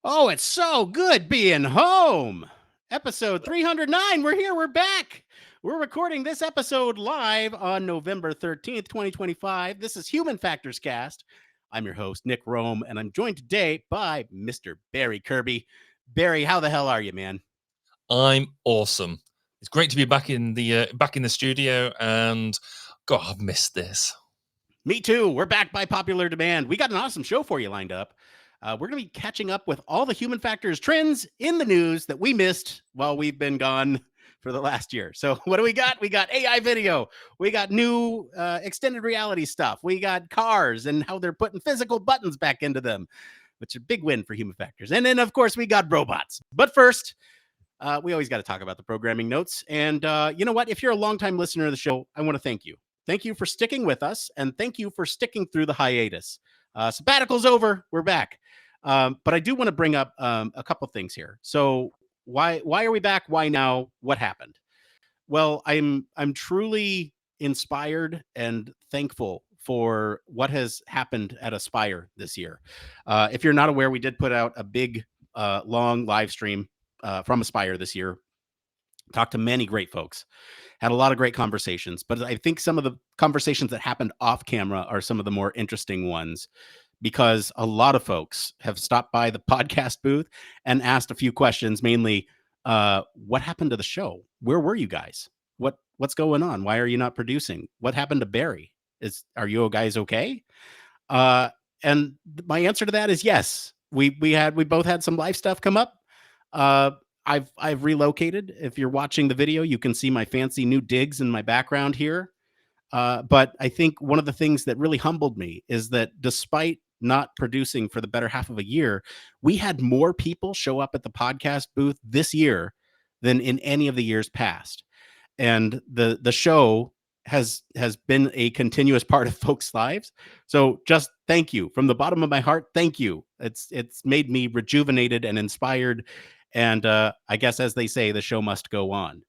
Oh, it's so good being home. Episode 309. We're here. We're back. We're recording this episode live on November 13th, 2025. This is Human Factors Cast. I'm your host, Nick Rome, and I'm joined today by Mr. Barry Kirby. Barry, how the hell are you, man? I'm awesome. It's great to be back in the studio, and God, I've missed this. Me too. We're back by popular demand. We got an awesome show for you lined up. We're going to be catching up with all the human factors trends in the news that we missed while we've been gone for the last year. So, what do we got? We got AI video. We got new extended reality stuff. We got cars and how they're putting physical buttons back into them, which is a big win for human factors. And then, of course, we got robots. But first, we always got to talk about the programming notes. And you know what? If you're a longtime listener of the show, I want to thank you. Thank you for sticking with us, and thank you for sticking through the hiatus. Sabbatical's over. We're back. But I do want to bring up a couple things here. So why are we back? Why now? What happened? Well, I'm truly inspired and thankful for what has happened at Aspire this year. If you're not aware, we did put out a big, long live stream from Aspire this year. Talked to many great folks, had a lot of great conversations, but I think some of the conversations that happened off camera are some of the more interesting ones because a lot of folks have stopped by the podcast booth and asked a few questions, mainly what happened to the show? Where were you guys? What's going on? Why are you not producing? What happened to Barry? Are you guys okay? Uh, and my answer to that is yes. We both had some life stuff come up. Uh, I've relocated. If you're watching the video, you can see my fancy new digs in my background here. But I think one of the things that really humbled me is that despite not producing for the better half of a year, we had more people show up at the podcast booth this year than in any of the years past. And the show has been a continuous part of folks' lives. So just thank you from the bottom of my heart. Thank you. It's made me rejuvenated and inspired. And I guess, as they say, the show must go on.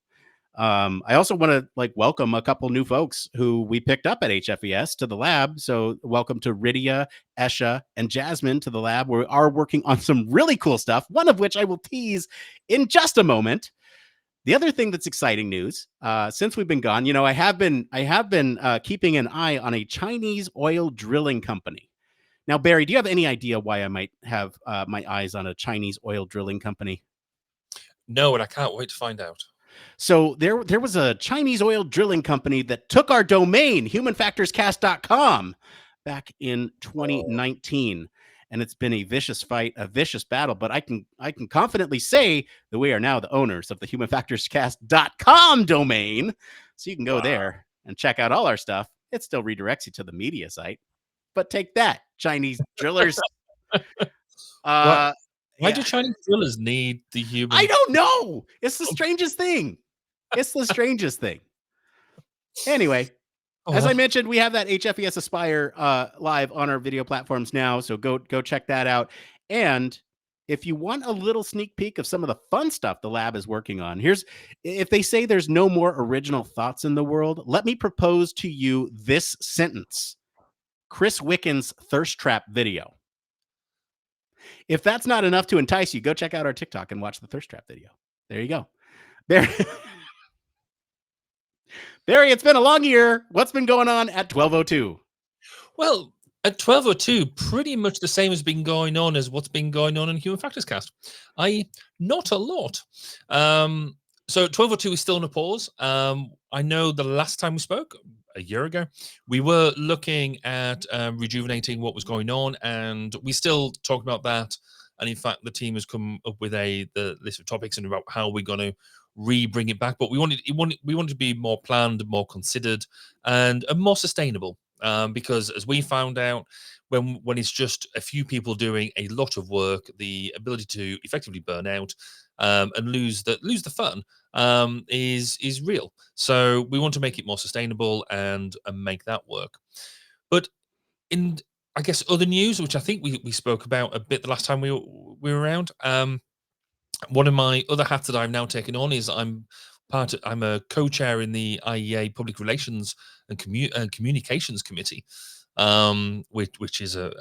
I also want to welcome a couple new folks who we picked up at HFES to the lab. So welcome to Rydia, Esha, and Jasmine to the lab. We are working on some really cool stuff, one of which I will tease in just a moment. The other thing that's exciting news, since we've been gone, I have been keeping an eye on a Chinese oil drilling company. Now, Barry, do you have any idea why I might have my eyes on a Chinese oil drilling company? No, and I can't wait to find out. So there was a Chinese oil drilling company that took our domain, humanfactorscast.com, back in 2019. And it's been a vicious fight, a vicious battle. But I can confidently say that we are now the owners of the humanfactorscast.com domain. So you can go there and check out all our stuff. It still redirects you to the media site. But take that, Chinese drillers. Why do Chinese drillers need the human? I don't know. It's the strangest thing. It's the strangest thing. Anyway, as I mentioned, we have that HFES Aspire live on our video platforms now, so go check that out. And if you want a little sneak peek of some of the fun stuff the lab is working on, if they say there's no more original thoughts in the world, let me propose to you this sentence. Chris Wicken's thirst trap video. If that's not enough to entice you, go check out our TikTok and watch the thirst trap video. There you go. There. Barry, it's been a long year. What's been going on at 12:02? Well, at 12:02, pretty much the same has been going on as what's been going on in Human Factors Cast. Not a lot. So 12:02 is still on a pause. I know the last time we spoke, a year ago, we were looking at rejuvenating what was going on, and we still talk about that. And in fact, the team has come up with the list of topics and about how we're going to bring it back. But we wanted to be more planned, more considered, and more sustainable. Because as we found out, when it's just a few people doing a lot of work, the ability to effectively burn out and lose the fun is real. So we want to make it more sustainable and make that work. But in, I guess, other news, which I think we spoke about a bit the last time we were around, one of my other hats that I've now taken on is I'm a co-chair in the IEA Public Relations and Communications Committee, which is a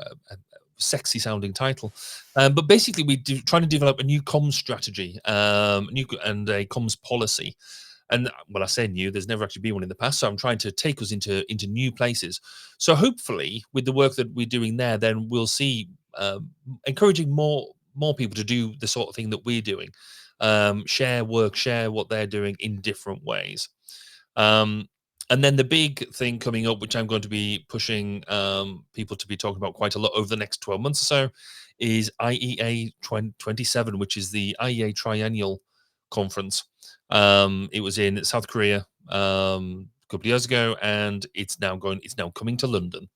sexy sounding title. But basically, trying to develop a new comms strategy, and a comms policy. And when I say new, there's never actually been one in the past. So I'm trying to take us into new places. So hopefully, with the work that we're doing there, then we'll see encouraging more people to do the sort of thing that we're doing, share work, share what they're doing in different ways. And then the big thing coming up, which I'm going to be pushing people to be talking about quite a lot over the next 12 months or so, is IEA 27, which is the IEA Triennial Conference. It was in South Korea a couple of years ago, and it's now coming to London.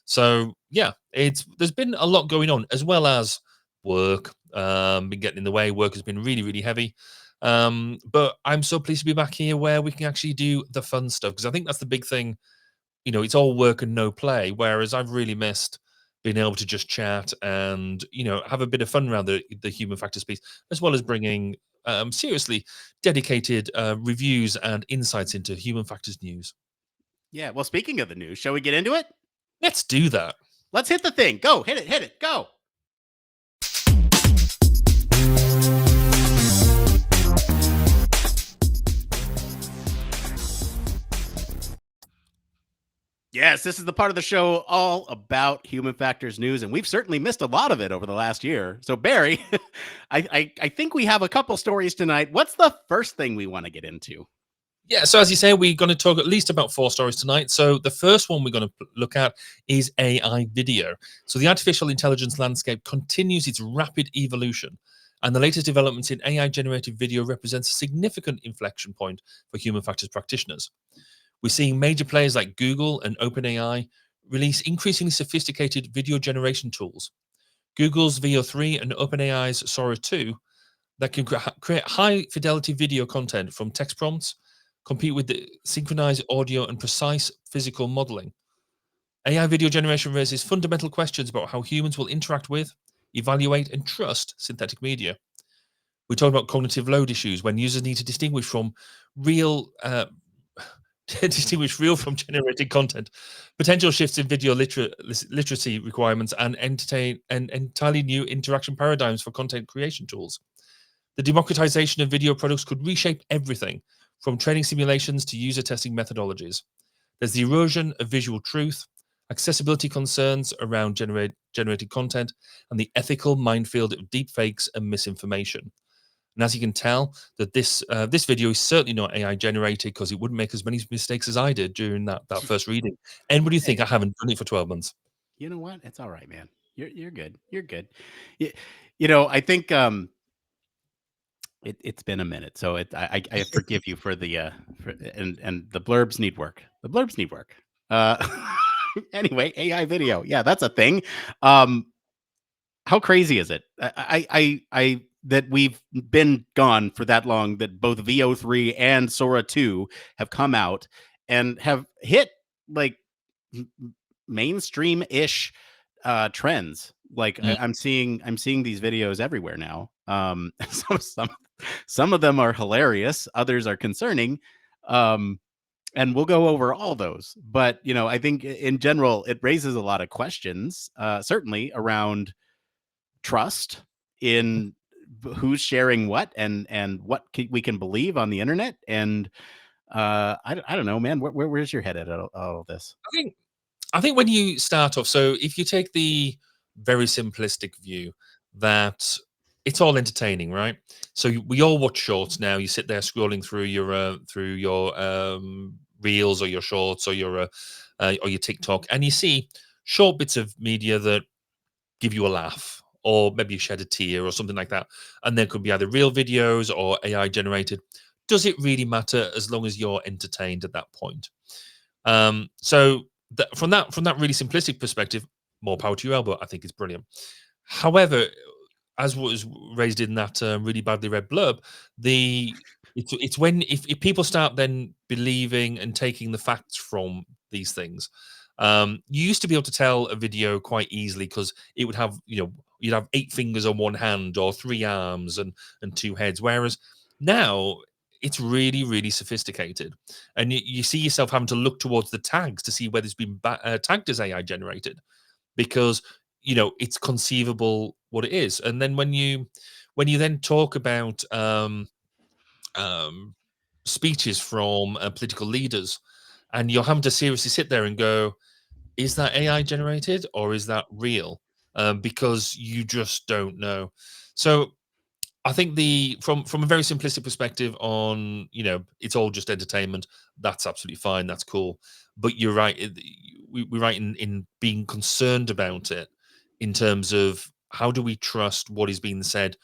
So yeah, there's been a lot going on, as well as work been getting in the way. Work has been really, really heavy. But I'm so pleased to be back here where we can actually do the fun stuff, because I think that's the big thing. It's all work and no play, whereas I've really missed being able to just chat and have a bit of fun around the human factors piece, as well as bringing seriously dedicated reviews and insights into human factors news. Yeah, well, speaking of the news, shall we get into it? Let's do that. Let's hit the thing. Go, hit it, go. Yes, this is the part of the show all about human factors news, and we've certainly missed a lot of it over the last year. So, Barry, I think we have a couple stories tonight. What's the first thing we want to get into? Yeah, so as you say, we're going to talk at least about 4 stories tonight. So the first one we're going to look at is AI video. So the artificial intelligence landscape continues its rapid evolution, and the latest developments in AI-generated video represents a significant inflection point for human factors practitioners. We're seeing major players like Google and OpenAI release increasingly sophisticated video generation tools. Google's Veo 3 and OpenAI's Sora 2 that can create high-fidelity video content from text prompts, compete with the synchronized audio and precise physical modeling. AI video generation raises fundamental questions about how humans will interact with, evaluate, and trust synthetic media. We talk about cognitive load issues when users need to distinguish real from generated content, potential shifts in video literacy requirements, and entirely new interaction paradigms for content creation tools. The democratization of video products could reshape everything from training simulations to user testing methodologies. There's the erosion of visual truth, accessibility concerns around generated content, and the ethical minefield of deepfakes and misinformation. And as you can tell, that this video is certainly not AI generated, because it wouldn't make as many mistakes as I did during that first reading. And what do you think? I haven't done it for 12 months. You know what? It's all right, man. You're good. You're good. I think it's been a minute, so I forgive you for the and the blurbs need work. The blurbs need work. Anyway, AI video. Yeah, that's a thing. How crazy is it? I that we've been gone for that long, that both Veo 3 and Sora 2 have come out and have hit like mainstream-ish trends. Like I'm seeing these videos everywhere now. Some of them are hilarious, others are concerning. And we'll go over all those. But, I think in general, it raises a lot of questions, certainly around trust in who's sharing what and what we can believe on the internet. And I don't know, man, where's your head at all of this? I think when you start off, so if you take the very simplistic view that it's all entertaining, right? So we all watch shorts now. You sit there scrolling through your reels or your shorts or your TikTok, and you see short bits of media that give you a laugh, or maybe you shed a tear or something like that. And there could be either real videos or AI generated. Does it really matter as long as you're entertained at that point? So from that really simplistic perspective, more power to you, Albert. I think it's brilliant. However, as was raised in that really badly read blurb, it's when if people start then believing and taking the facts from these things. You used to be able to tell a video quite easily, because it would have, you'd have 8 fingers on one hand or 3 arms and 2 heads, whereas now it's really, really sophisticated, and you see yourself having to look towards the tags to see whether it's been tagged as AI generated, because it's conceivable what it is. And then when you then talk about speeches from political leaders, and you're having to seriously sit there and go, is that AI generated or is that real? Because you just don't know. So I think from a very simplistic perspective on, it's all just entertainment. That's absolutely fine. That's cool. But you're right. We're right in being concerned about it in terms of how do we trust what is being said,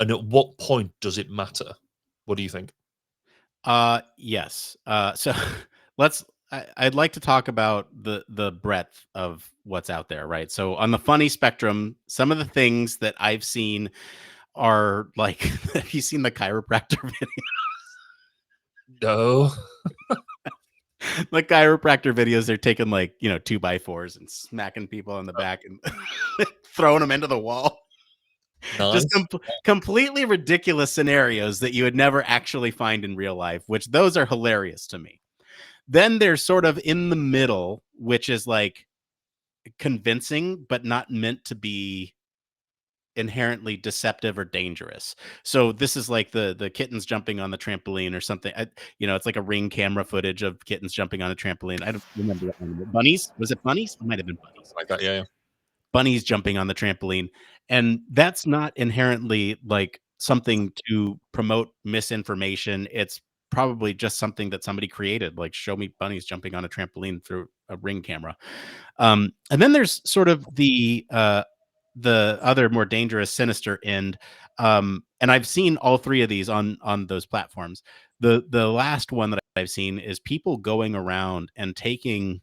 and at what point does it matter? What do you think? Yes. So let's. I'd like to talk about the breadth of what's out there, right? So on the funny spectrum, some of the things that I've seen are like, have you seen the chiropractor video? No. The chiropractor videos, they're taking like 2x4s and smacking people on the back and throwing them into the wall. Just Nice. completely ridiculous scenarios that you would never actually find in real life, which those are hilarious to me. Then there's sort of in the middle, which is like convincing, but not meant to be inherently deceptive or dangerous. So this is like the kittens jumping on the trampoline or something. It's like a Ring camera footage of kittens jumping on a trampoline. I don't remember that one. Bunnies? Was it bunnies? It might have been bunnies. Like that, yeah. Bunnies jumping on the trampoline. And that's not inherently like something to promote misinformation. It's probably just something that somebody created, like show me bunnies jumping on a trampoline through a Ring camera. And then there's sort of the other more dangerous, sinister end. And I've seen all three of these on those platforms. The last one that I've seen is people going around and taking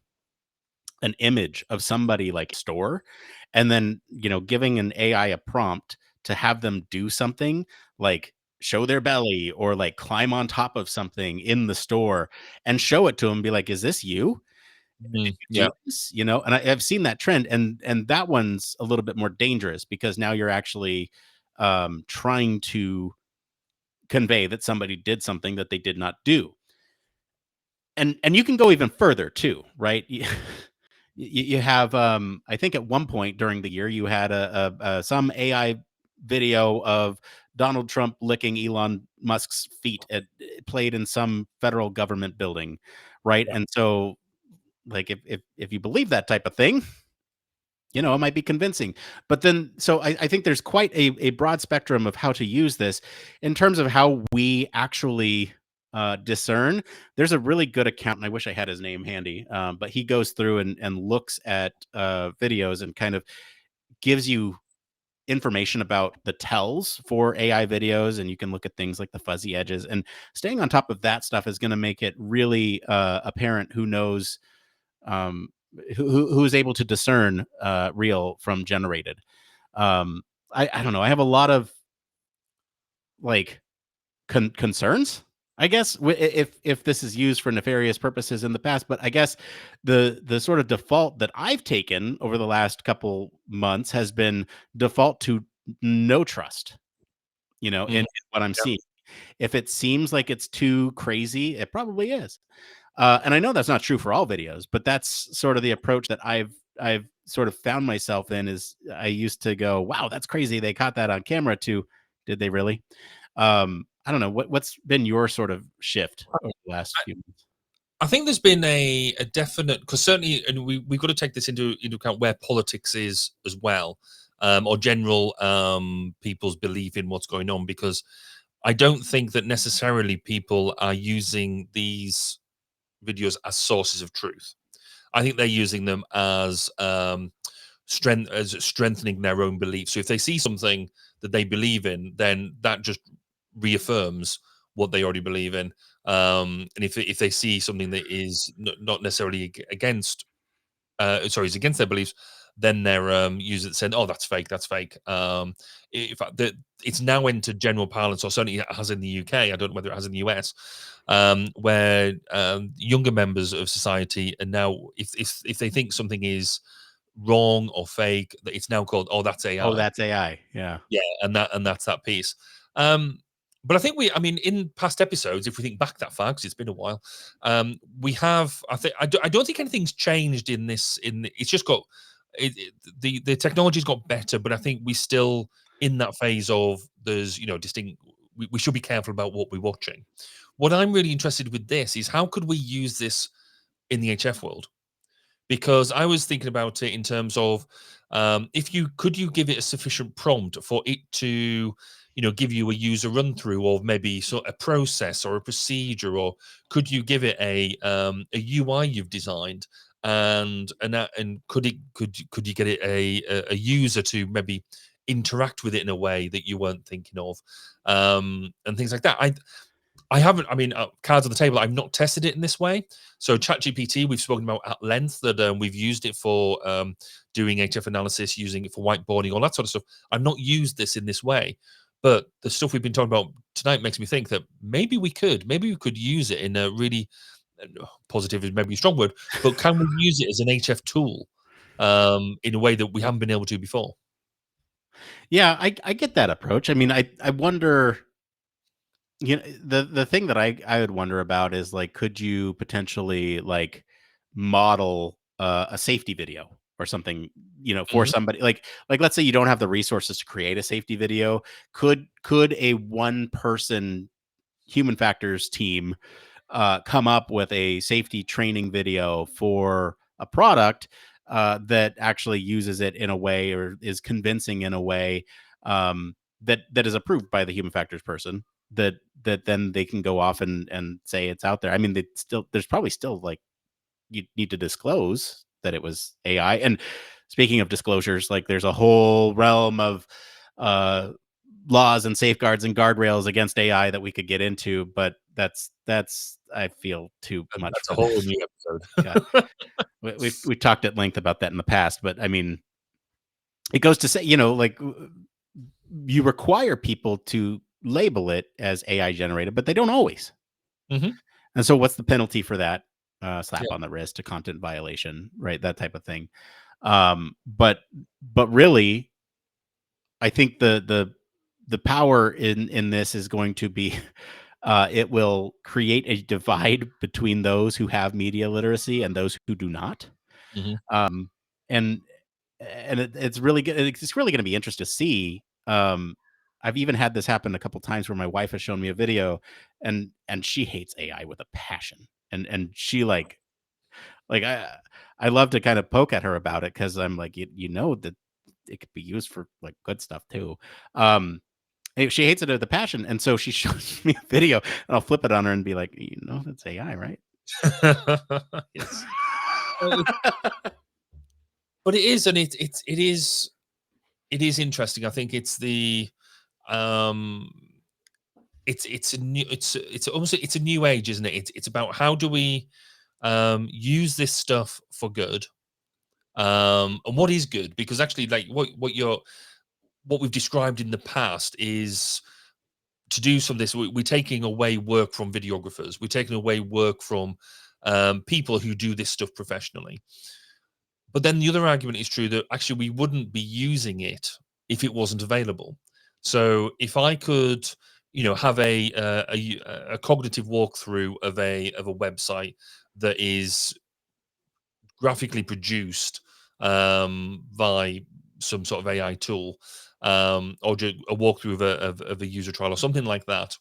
an image of somebody like store, and then giving an AI a prompt to have them do something like show their belly or like climb on top of something in the store and show it to them, be like, is this you? Do Yeah. this, and I've seen that trend, and that one's a little bit more dangerous because now you're actually trying to convey that somebody did something that they did not do. And you can go even further too, right? You have I think at one point during the year you had a some AI video of Donald Trump licking Elon Musk's feet played in some federal government building, right? Yeah. And so like if you believe that type of thing, it might be convincing. But then so I think there's quite a broad spectrum of how to use this in terms of how we actually discern. There's a really good account, and I wish I had his name handy, but he goes through and looks at videos and kind of gives you information about the tells for AI videos, and you can look at things like the fuzzy edges, and staying on top of that stuff is going to make it really apparent who knows, um, who is able to discern real from generated. I don't know. I have a lot of like concerns, I guess, if this is used for nefarious purposes in the past. But I guess the sort of default that I've taken over the last couple months has been default to no trust. In what I'm Yeah. seeing. If it seems like it's too crazy, it probably is. And I know that's not true for all videos, but that's sort of the approach that I've sort of found myself in. Is I used to go, wow, that's crazy, they caught that on camera, to did they really? I don't know what's been your sort of shift over the last few months. I think there's been a definite, because certainly, and we've got to take this into account where politics is as well, or general people's belief in what's going on, because I don't think that necessarily people are using these videos as sources of truth. I think they're using them as strengthening their own beliefs. So if they see something that they believe in, then that just reaffirms what they already believe in. And if they see something that is not necessarily against, is against their beliefs, then they're using it saying, "Oh, that's fake. That's fake." In fact, it's now into general parlance, or certainly it has in the UK. I don't know whether it has in the US, where younger members of society are now, if they think something is wrong or fake, that it's now called, "Oh, that's Oh, AI." that's AI. Yeah. Yeah, and that's that piece. But I think I mean, in past episodes, if we think back that far, because it's been a while, we have. I don't think anything's changed in this. It's just got The technology's got better, but I think we still in that phase of there's distinct. We should be careful about what we're watching. What I'm really interested with this is how could we use this in the HF world? Because I was thinking about it in terms of if you could you give it a sufficient prompt for it to give you a user run through of maybe sort of a process or a procedure, or could you give it a UI you've designed, and could you get it a user to maybe interact with it in a way that you weren't thinking of, and things like that. I haven't. I mean, cards on the table. I've not tested it in this way. So, ChatGPT, we've spoken about at length that we've used it for doing HF analysis, using it for whiteboarding, all that sort of stuff. I've not used this in this way, but the stuff we've been talking about tonight makes me think that maybe we could use it in a really positive is maybe a strong word, but can we use it as an HF tool in a way that we haven't been able to before? Yeah, I get that approach. I mean, I wonder, the thing that I would wonder about is like, could you potentially like model a safety video or something, for Hmm. somebody, like let's say you don't have the resources to create a safety video. Could a one person human factors team come up with a safety training video for a product that actually uses it in a way, or is convincing in a way, that is approved by the human factors person, that then they can go off and say it's out there. I mean, there's probably still like, you need to disclose that it was AI. And speaking of disclosures, like there's a whole realm of uh laws and safeguards and guardrails against AI that we could get into, but that's I feel too And much that's a for whole this. new Yeah, episode. we've talked at length about that in the past, but I mean, it goes to say, like, you require people to label it as AI generated, but they don't always. Hmm. And so, what's the penalty for that? Slap Yeah. on the wrist, a content violation, right? That type of thing. But really, I think the power in this is going to be, it will create a divide between those who have media literacy and those who do not. Hmm. Um, and it's really good. It's really going to be interesting to see. I've even had this happen a couple times where my wife has shown me a video, and she hates AI with a passion, and she like I love to kind of poke at her about it, because I'm like, that it could be used for like good stuff too. Um, she hates it with a passion, and so she shows me a video, and I'll flip it on her and be like, that's AI, right? Yes. Uh, but it is, and it is interesting. I think it's the um it's a new it's almost it's a new age, isn't it? It's about how do we use this stuff for good, and what is good, because actually like what we've described in the past is to do some of this. We're taking away work from videographers, we're taking away work from people who do this stuff professionally. But then the other argument is true, that actually we wouldn't be using it if it wasn't available. So if I could, have a cognitive walkthrough of a website that is graphically produced by some sort of AI tool, or a walkthrough of a user trial or something like that,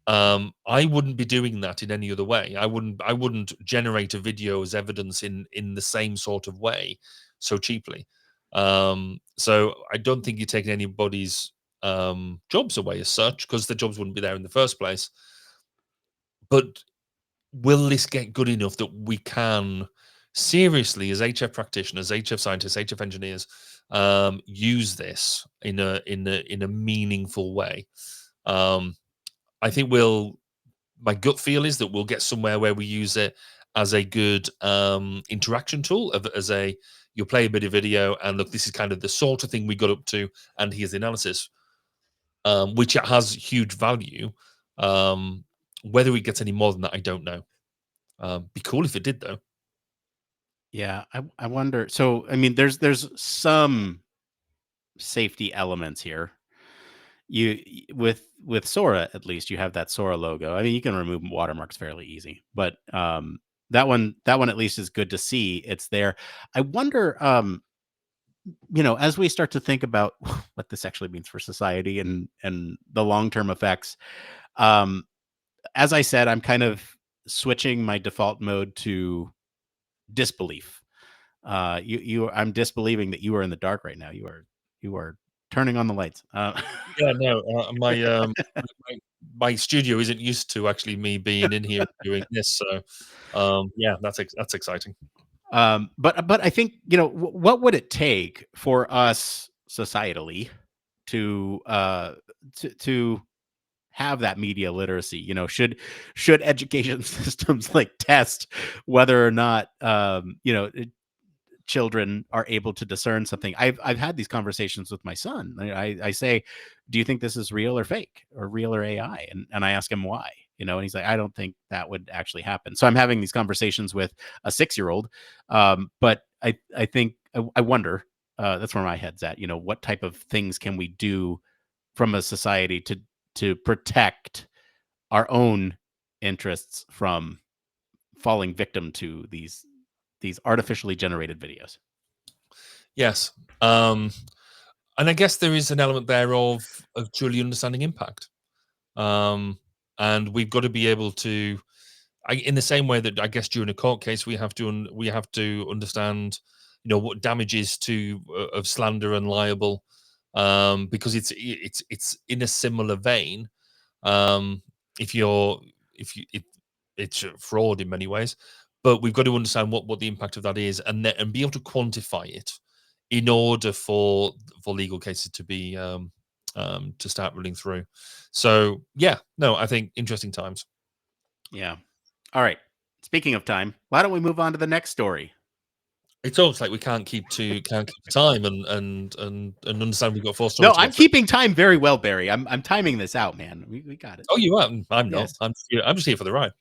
I wouldn't be doing that in any other way. I wouldn't generate a video as evidence in the same sort of way so cheaply. So I don't think you're taking anybody's jobs away as such, because the jobs wouldn't be there in the first place. But will this get good enough that we can seriously, as HF practitioners, HF scientists, HF engineers, use this in a meaningful way? Um, I think my gut feel is that we'll get somewhere where we use it as a good interaction tool, as a you'll play a bit of video and look, this is kind of the sort of thing we got up to, and here's the analysis, which it has huge value. Um, whether it gets any more than that, I don't know. Be cool if it did, though. Yeah, I wonder. So, I mean, there's some safety elements here. With Sora, at least you have that Sora logo. I mean, you can remove watermarks fairly easy, but that one at least is good to see. It's there. I wonder. as we start to think about what this actually means for society and the long-term effects, um, as I said, I'm kind of switching my default mode to disbelief. I'm disbelieving that you are in the dark right now. You are turning on the lights. Yeah, no, my studio isn't used to actually me being in here doing this, so yeah, that's exciting. But I think what would it take for us societally to to have that media literacy? Should education systems like test whether or not children are able to discern something? I've had these conversations with my son. I say, do you think this is real or fake, or real or AI? And I ask him why. And he's like, I don't think that would actually happen. So I'm having these conversations with a 6-year-old. But I think I wonder. That's where my head's at. What type of things can we do from a society to protect our own interests from falling victim to these artificially generated videos? Yes, and I guess there is an element there of truly understanding impact, and we've got to be able to, in the same way that I guess during a court case we have to understand, what damages to of slander and libel, because it's in a similar vein. Um, if you're if you it, it's fraud in many ways, but we've got to understand what the impact of that is, and be able to quantify it in order for legal cases to be to start running through. So yeah, no, I think interesting times. Yeah. All right. Speaking of time, why don't we move on to the next story? It's almost like we can't keep time and understand we've got 4 No, stories to I'm get through. keeping time very well, Barry. I'm timing this out, man. We got it. Oh, you are? I'm not. Yes. I'm just here for the ride.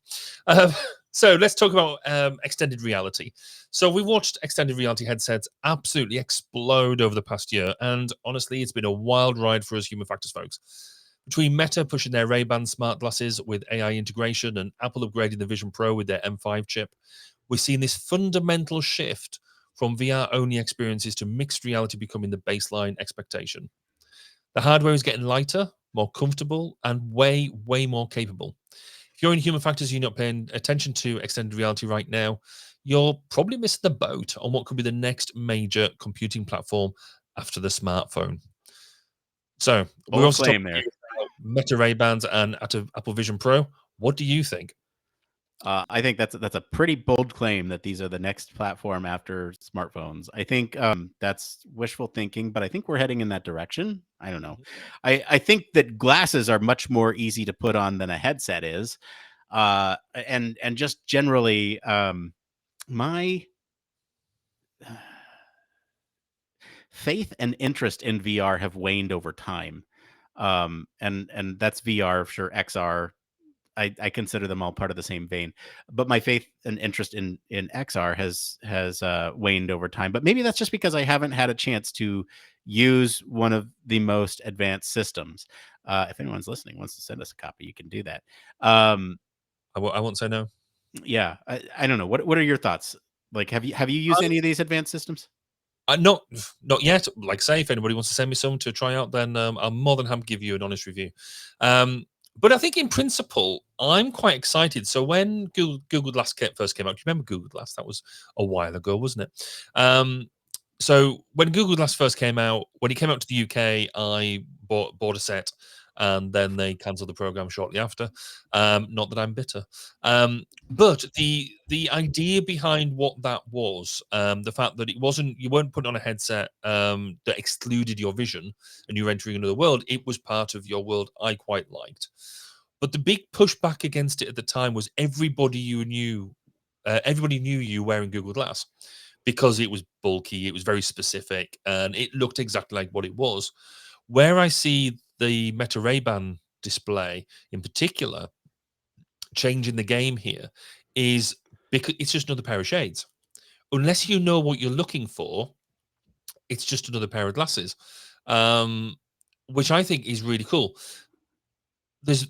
Um, so let's talk about extended reality. So we watched extended reality headsets absolutely explode over the past year, and honestly, it's been a wild ride for us human factors folks. Between Meta pushing their Ray-Ban smart glasses with AI integration and Apple upgrading the Vision Pro with their M5 chip, we're seeing this fundamental shift from VR-only experiences to mixed reality becoming the baseline expectation. The hardware is getting lighter, more comfortable, and way, way more capable. If you're in human factors, you're not paying attention to extended reality right now, you're probably missing the boat on what could be the next major computing platform after the smartphone. So we're Bold also claim talking there. about Meta Ray Bans and Apple Vision Pro. What do you think? I think that's a pretty bold claim that these are the next platform after smartphones. I think that's wishful thinking, but I think we're heading in that direction. I don't know. I think that glasses are much more easy to put on than a headset is, and just generally, my faith and interest in VR have waned over time. And that's VR, sure, XR. I consider them all part of the same vein, but my faith and interest in XR has waned over time. But maybe that's just because I haven't had a chance to use one of the most advanced systems. If anyone's listening wants to send us a copy, you can do that. Um, I won't say no. yeah, I don't know. What are your thoughts? Like, have you used any of these advanced systems? Not yet. Like I say, if anybody wants to send me some to try out, then I'm more than happy to give you an honest review. But I think in principle, I'm quite excited. So when Google Glass first came out, do you remember Google Glass? That was a while ago, wasn't it? So when Google Glass first came out, when it came out to the UK, I bought a set, and then they cancelled the program shortly after. Not that I'm bitter, but the idea behind what that was, the fact that you weren't putting on a headset that excluded your vision, and you're entering another world. It was part of your world. I quite liked, but the big pushback against it at the time was everybody knew you wearing Google Glass because it was bulky, it was very specific, and it looked exactly like what it was. Where I see the Meta Ray-Ban display in particular changing the game here is because it's just another pair of shades. Unless you know what you're looking for, it's just another pair of glasses, um, which I think is really cool. There's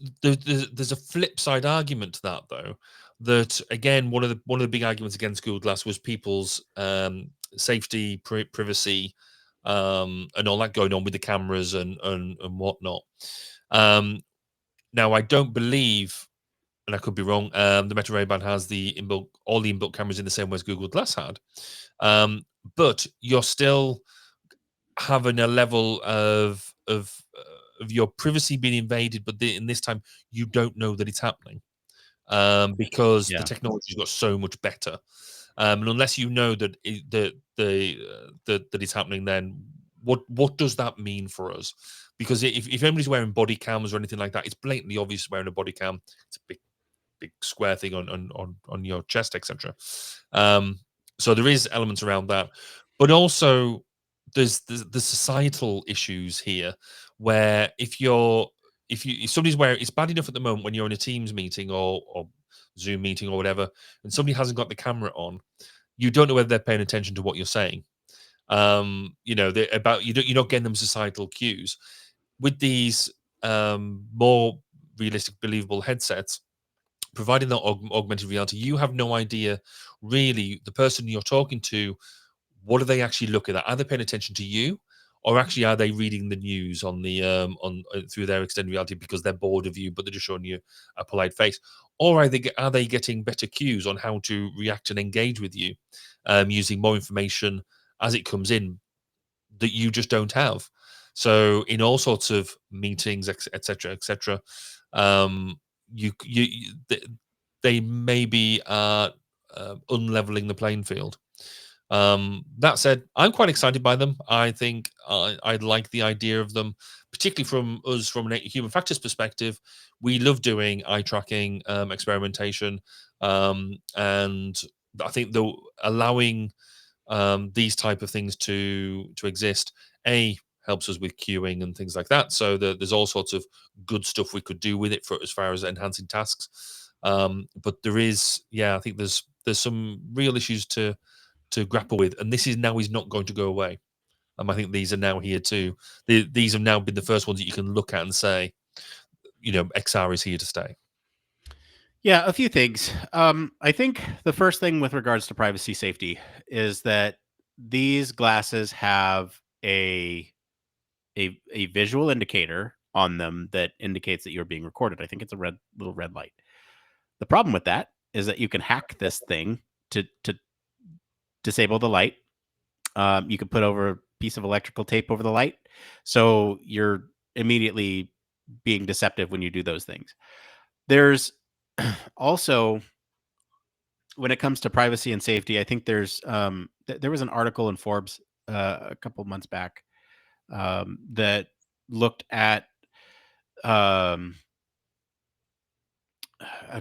a flip side argument to that though. That again, one of the big arguments against Google Glass was people's safety, privacy, and all that going on with the cameras and whatnot. Now I don't believe, and I could be wrong, the Meta Ray-Ban has all the inbuilt cameras in the same way as Google Glass had, but you're still having a level of your privacy being invaded, but in this time you don't know that it's happening, because the technology's got so much better. And unless you know that that it's happening, then what does that mean for us? Because if anybody's wearing body cams or anything like that, it's blatantly obvious wearing a body cam. It's a big square thing on your chest, etc. So there is elements around that, but also there's the societal issues here, where if somebody's wearing, it's bad enough at the moment when you're in a Teams meeting or Zoom meeting or whatever, and somebody hasn't got the camera on, you don't know whether they're paying attention to what you're saying. You're not getting them societal cues with these more realistic, believable headsets. Providing that augmented reality, you have no idea really the person you're talking to. What are they actually looking at? Are they paying attention to you, or actually are they reading the news on the through their extended reality because they're bored of you, but they're just showing you a polite face? Or are they getting better cues on how to react and engage with you, using more information as it comes in that you just don't have? So in all sorts of meetings, etc., etc., they maybe are unleveling the playing field. That said, I'm quite excited by them. I think I like the idea of them, particularly from a human factors perspective. We love doing eye tracking experimentation, and I think allowing these type of things to exist helps us with queuing and things like that. So there's all sorts of good stuff we could do with it for as far as enhancing tasks. But there is, I think there's some real issues to grapple with, and this is not going to go away. I think these are now here too. These have now been the first ones that you can look at and say, XR is here to stay. Yeah, a few things. I think the first thing with regards to privacy safety is that these glasses have a visual indicator on them that indicates that you're being recorded. I think it's a little red light. The problem with that is that you can hack this thing to disable the light. You can put over a piece of electrical tape over the light, so you're immediately being deceptive when you do those things. There's also, when it comes to privacy and safety, I think there's there was an article in Forbes a couple months back that looked at a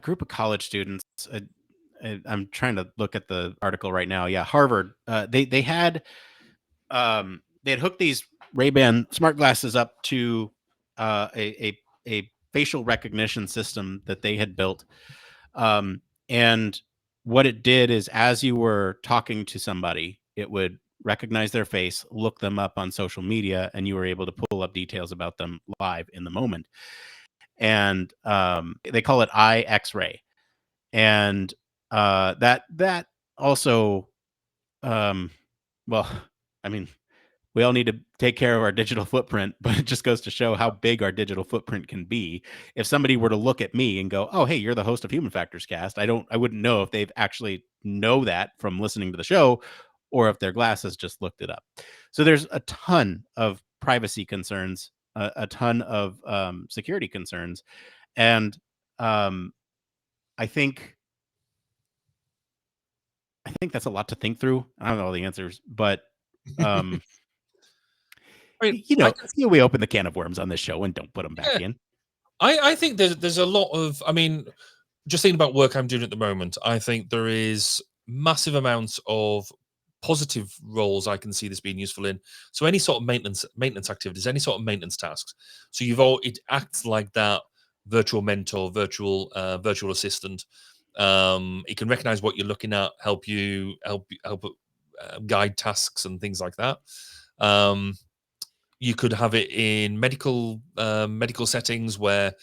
group of college students. I'm trying to look at the article right now. Yeah, Harvard. They had hooked these Ray-Ban smart glasses up to a facial recognition system that they had built, and what it did is, as you were talking to somebody, it would recognize their face, look them up on social media, and you were able to pull up details about them live in the moment. And they call it eye X-ray, and that also, well, I mean, we all need to take care of our digital footprint, but it just goes to show how big our digital footprint can be. If somebody were to look at me and go, "Oh, hey, you're the host of Human Factors Cast," I wouldn't know if they've actually know that from listening to the show, or if their glasses just looked it up. So there's a ton of privacy concerns, a ton of security concerns, and I think that's a lot to think through. I don't know all the answers, but I mean, we open the can of worms on this show and don't put them back in. I think there's a lot of, I mean, just thinking about work I'm doing at the moment, I think there is massive amounts of positive roles I can see this being useful in. So any sort of maintenance activities, any sort of maintenance tasks. So it acts like that virtual mentor, virtual assistant. It can recognize what you're looking at, help guide tasks and things like that. You could have it in medical settings, where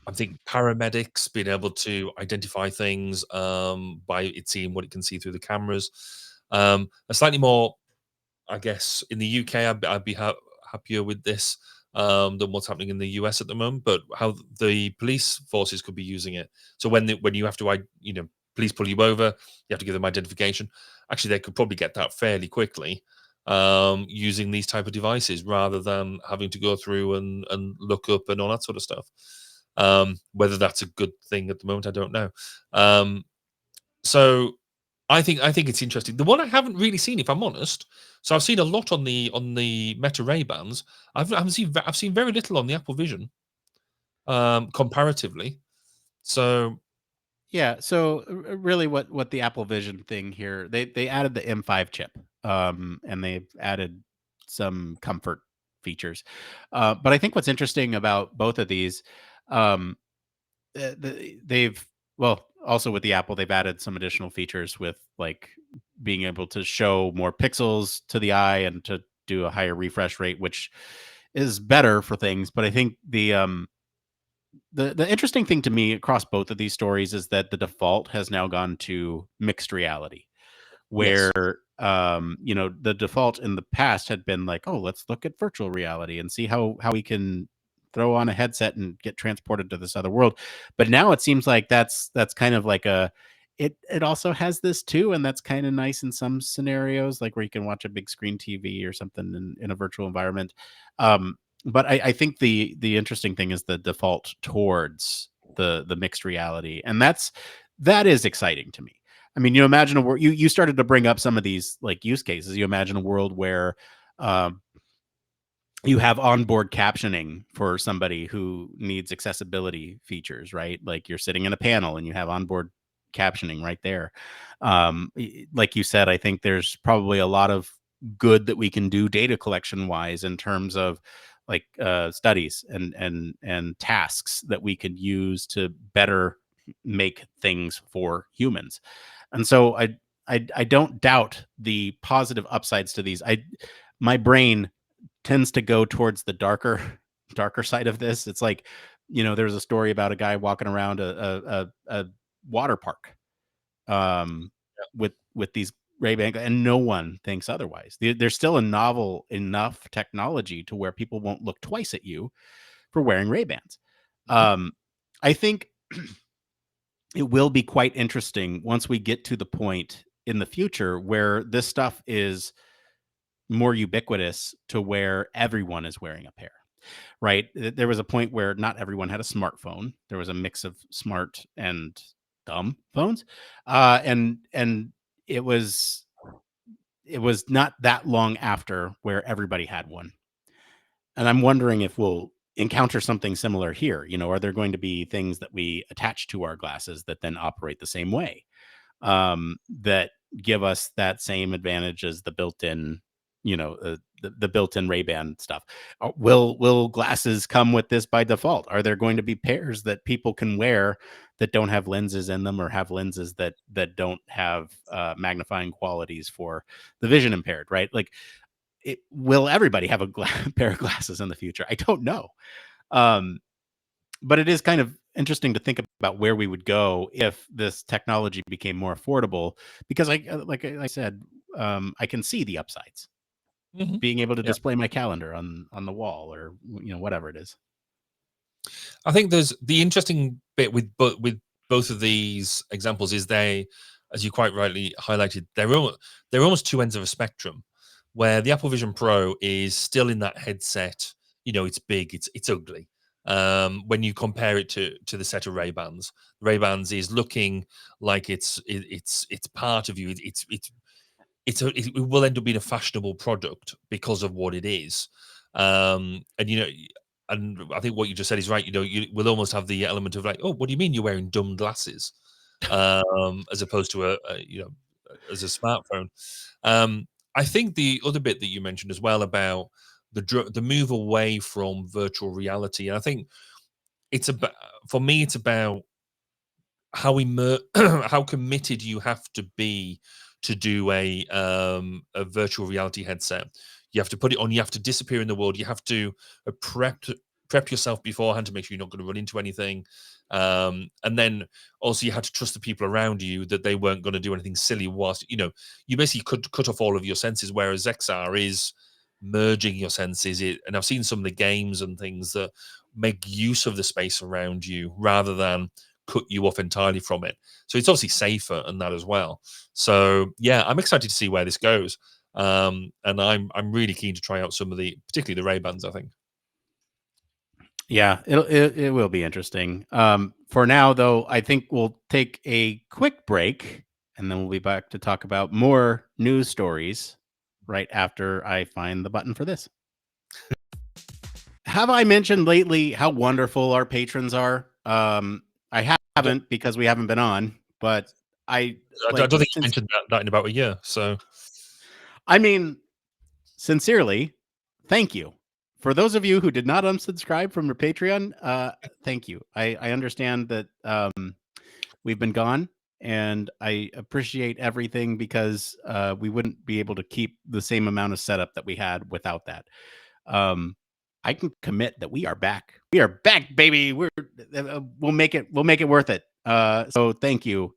I think paramedics being able to identify things by it seeing what it can see through the cameras. A slightly more I guess in the UK, I'd be happier with this than what's happening in the US at the moment. But how the police forces could be using it. So when you have to, police pull you over, you have to give them identification. Actually, they could probably get that fairly quickly using these type of devices rather than having to go through and look up and all that sort of stuff. Whether that's a good thing at the moment, I don't know. So I think it's interesting. The one I haven't really seen, if I'm honest, so I've seen a lot on the Meta Ray Bans. I've seen very little on the Apple Vision, comparatively. So Yeah. So really, what the Apple Vision thing here, they added the M5 chip, and they've added some comfort features. But I think what's interesting about both of these, um, they've well, also with the Apple, they've added some additional features with like being able to show more pixels to the eye and to do a higher refresh rate, which is better for things. But I think the interesting thing to me across both of these stories is that the default has now gone to mixed reality, yes. where the default in the past had been like, oh, let's look at virtual reality and see how we can throw on a headset and get transported to this other world. But now it seems like that's kind of like it also has this too, and that's kind of nice in some scenarios, like where you can watch a big screen TV or something in a virtual environment. But I think the interesting thing is the default towards the mixed reality, and that is exciting to me. I mean, you imagine a world, you started to bring up some of these like use cases. You imagine a world where um, you have onboard captioning for somebody who needs accessibility features, right? Like you're sitting in a panel and you have onboard captioning right there. Like you said, I think there's probably a lot of good that we can do data collection wise in terms of like studies and tasks that we could use to better make things for humans. And so I don't doubt the positive upsides to these. My brain tends to go towards the darker side of this. It's like, there's a story about a guy walking around a water park with these Ray-Ban, and no one thinks otherwise. There's still a novel enough technology to where people won't look twice at you for wearing Ray-Bans. I think it will be quite interesting once we get to the point in the future where this stuff is more ubiquitous to where everyone is wearing a pair, right? There was a point where not everyone had a smartphone. There was a mix of smart and dumb phones. And it was not that long after where everybody had one. And I'm wondering if we'll encounter something similar here. Are there going to be things that we attach to our glasses that then operate the same way, that give us that same advantage as the built-in, the built-in Ray-Ban stuff? Will glasses come with this by default? Are there going to be pairs that people can wear that don't have lenses in them, or have lenses that don't have magnifying qualities for the vision impaired? Right? Like, will everybody have a pair of glasses in the future? I don't know. Um, but it is kind of interesting to think about where we would go if this technology became more affordable, because like I said, I can see the upsides, Mhm. being able to Yeah. display my calendar on the wall, or whatever it is. I think there's the interesting bit with both of these examples is they, as you quite rightly highlighted, they're almost two ends of a spectrum, where the Apple Vision Pro is still in that headset. It's big, it's ugly. When you compare it to the set of Ray-Bans, Ray-Bans is looking like it's part of you. It will end up being a fashionable product because of what it is. And and I think what you just said is right. You will almost have the element of like, oh, what do you mean you're wearing dumb glasses, as opposed to as a smartphone. I think the other bit that you mentioned as well about the move away from virtual reality, and I think it's about, for me, it's about how committed you have to be to do a virtual reality headset. You have to put it on. You have to disappear in the world. You have to prep yourself beforehand to make sure you're not going to run into anything. And then also you had to trust the people around you that they weren't going to do anything silly whilst, you basically could cut off all of your senses, whereas XR is merging your senses. And I've seen some of the games and things that make use of the space around you rather than cut you off entirely from it. So it's obviously safer and that as well. So yeah, I'm excited to see where this goes. And I'm really keen to try out some of particularly the Ray-Bans, I think. Yeah, it will be interesting. For now, though, I think we'll take a quick break, and then we'll be back to talk about more news stories right after I find the button for this. Have I mentioned lately how wonderful our patrons are? I haven't because we haven't been on, but I don't think you mentioned that in about a year. So, I mean, sincerely, thank you. For those of you who did not unsubscribe from your Patreon, thank you. I understand that we've been gone, and I appreciate everything because we wouldn't be able to keep the same amount of setup that we had without that. I can commit that we are back. We are back, baby. We'll make it worth it. So thank you.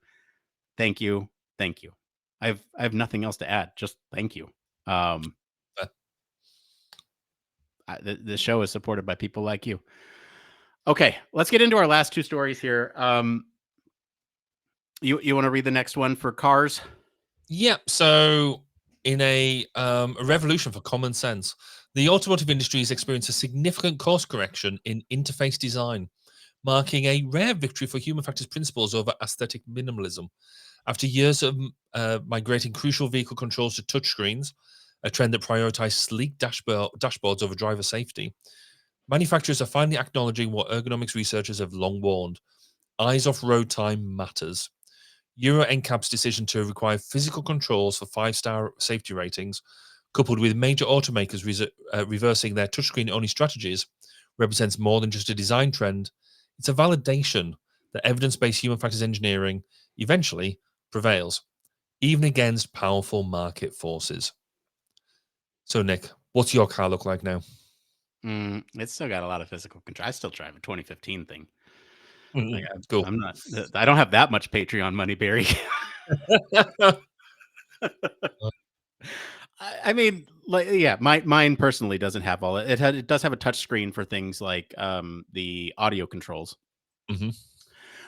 I have nothing else to add. Just thank you. The show is supported by people like you. Okay, let's get into our last two stories here. You want to read the next one for cars? Yeah. So, in a revolution for common sense, the automotive industry has experienced a significant course correction in interface design, marking a rare victory for human factors principles over aesthetic minimalism. After years of migrating crucial vehicle controls to touchscreens, a trend that prioritized sleek dashboards over driver safety, manufacturers are finally acknowledging what ergonomics researchers have long warned: eyes off road time matters. Euro NCAP's decision to require physical controls for 5-star safety ratings, coupled with major automakers reversing their touchscreen-only strategies, represents more than just a design trend. It's a validation that evidence-based human factors engineering eventually prevails, even against powerful market forces. So, Nick, what's your car look like now? It's still got a lot of physical control. I still drive a 2015 thing. Like, Cool. I don't have that much Patreon money, Barry. I mean, like, yeah, mine personally doesn't have all it. It does have a touch screen for things like the audio controls.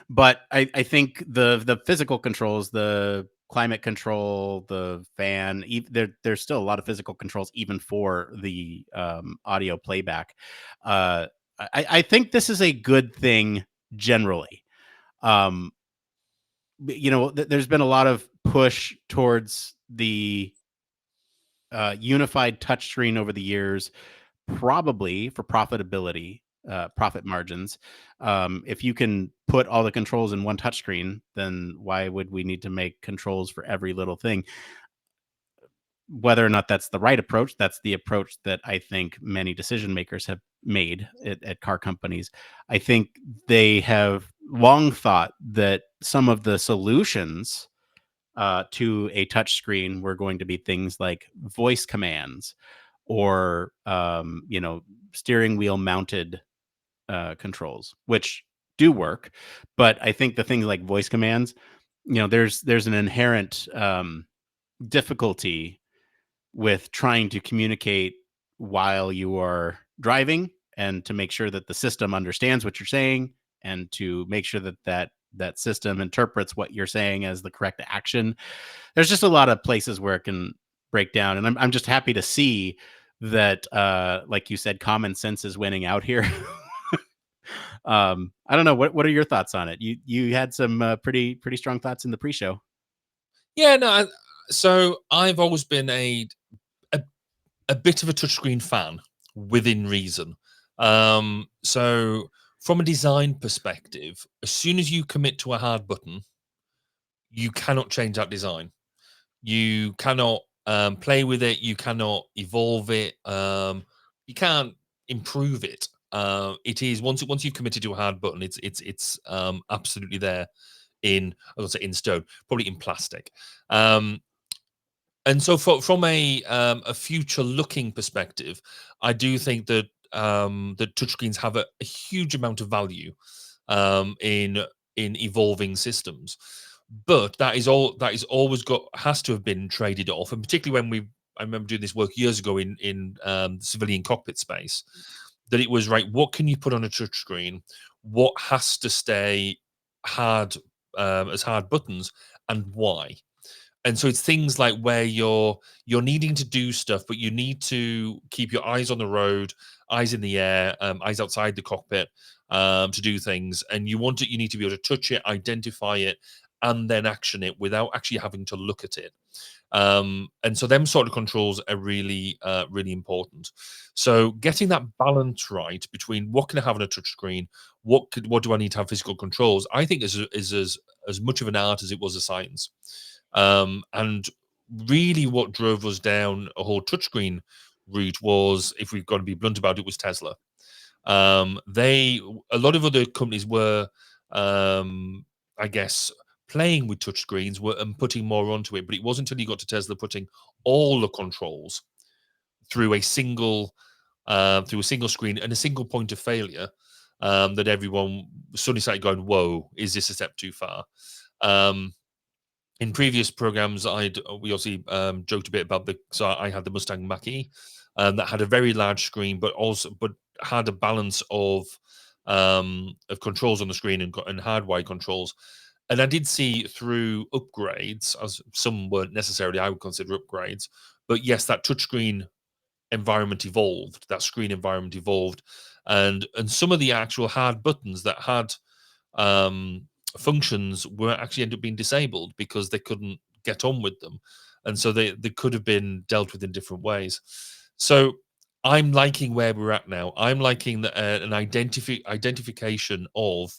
But I think the physical controls, the climate control, the fan, there's still a lot of physical controls even for the audio playback. I think this is a good thing generally. There's been a lot of push towards the unified touchscreen over the years, probably for profitability, profit margins. If you can put all the controls in one touchscreen, then why would we need to make controls for every little thing? Whether or not that's the right approach, that's the approach that I think many decision makers have made at car companies. I think they have long thought that some of the solutions to a touchscreen were going to be things like voice commands or steering wheel mounted controls, which do work. But I think the things like voice commands, there's an inherent difficulty with trying to communicate while you are driving, and to make sure that the system understands what you're saying, and to make sure that system interprets what you're saying as the correct action. There's just a lot of places where it can break down, and I'm just happy to see that, like you said, common sense is winning out here. I don't know, what are your thoughts on it? You had some pretty strong thoughts in the pre-show. Yeah, no. So I've always been a bit of a touchscreen fan within reason. So from a design perspective, as soon as you commit to a hard button, you cannot change that design. You cannot play with it. You cannot evolve it. You can't improve it. It is once you've committed to a hard button, it's absolutely there in, I was gonna say in stone, probably in plastic. And so from a future looking perspective, I do think that that touchscreens have a huge amount of value in evolving systems, but that is always has to have been traded off, and particularly when I remember doing this work years ago in civilian cockpit space, that it was right. What can you put on a touchscreen? What has to stay hard as hard buttons, and why? And so it's things like where you're needing to do stuff, but you need to keep your eyes on the road, eyes in the air, eyes outside the cockpit to do things. And you need to be able to touch it, identify it, and then action it without actually having to look at it. And so them sort of controls are really, really important. So getting that balance right between what can I have on a touch screen, what do I need to have physical controls, I think is as much of an art as it was a science. And really what drove us down a whole touchscreen route was, if we've got to be blunt about it, was Tesla. A lot of other companies were, I guess, playing with touchscreens and putting more onto it, but it wasn't until you got to Tesla putting all the controls through a single screen and a single point of failure, that everyone suddenly started going, "Whoa, is this a step too far?" In previous programs, we obviously joked a bit about so I had the Mustang Mach-E that had a very large screen, but had a balance of controls on the screen and hardwired controls. And I did see through upgrades, as some weren't necessarily I would consider upgrades, but yes, that touchscreen environment evolved, that screen environment evolved, and some of the actual hard buttons that had functions were actually ended up being disabled because they couldn't get on with them, and so they could have been dealt with in different ways. So I'm liking where we're at now. I'm liking that an identification of,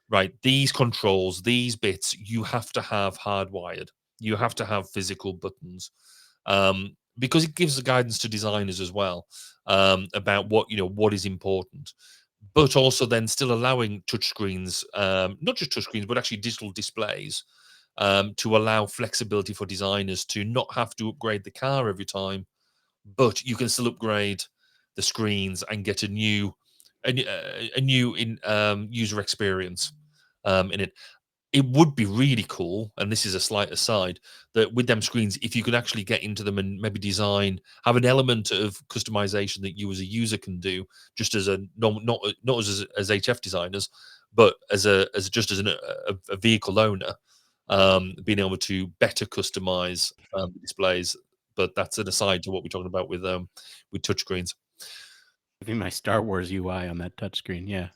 right, these controls, these bits, you have to have hardwired, you have to have physical buttons, because it gives the guidance to designers as well, about what is important, but also then still allowing touchscreens, not just touchscreens, but actually digital displays, to allow flexibility for designers to not have to upgrade the car every time, but you can still upgrade the screens and get a new user experience in it. It would be really cool, and this is a slight aside, that with them screens, if you could actually get into them and maybe have an element of customization that you as a user can do, just as not as HF designers, but as a vehicle owner, being able to better customize displays. But that's an aside to what we're talking about with touchscreens. Giving my Star Wars UI on that touchscreen. Yeah,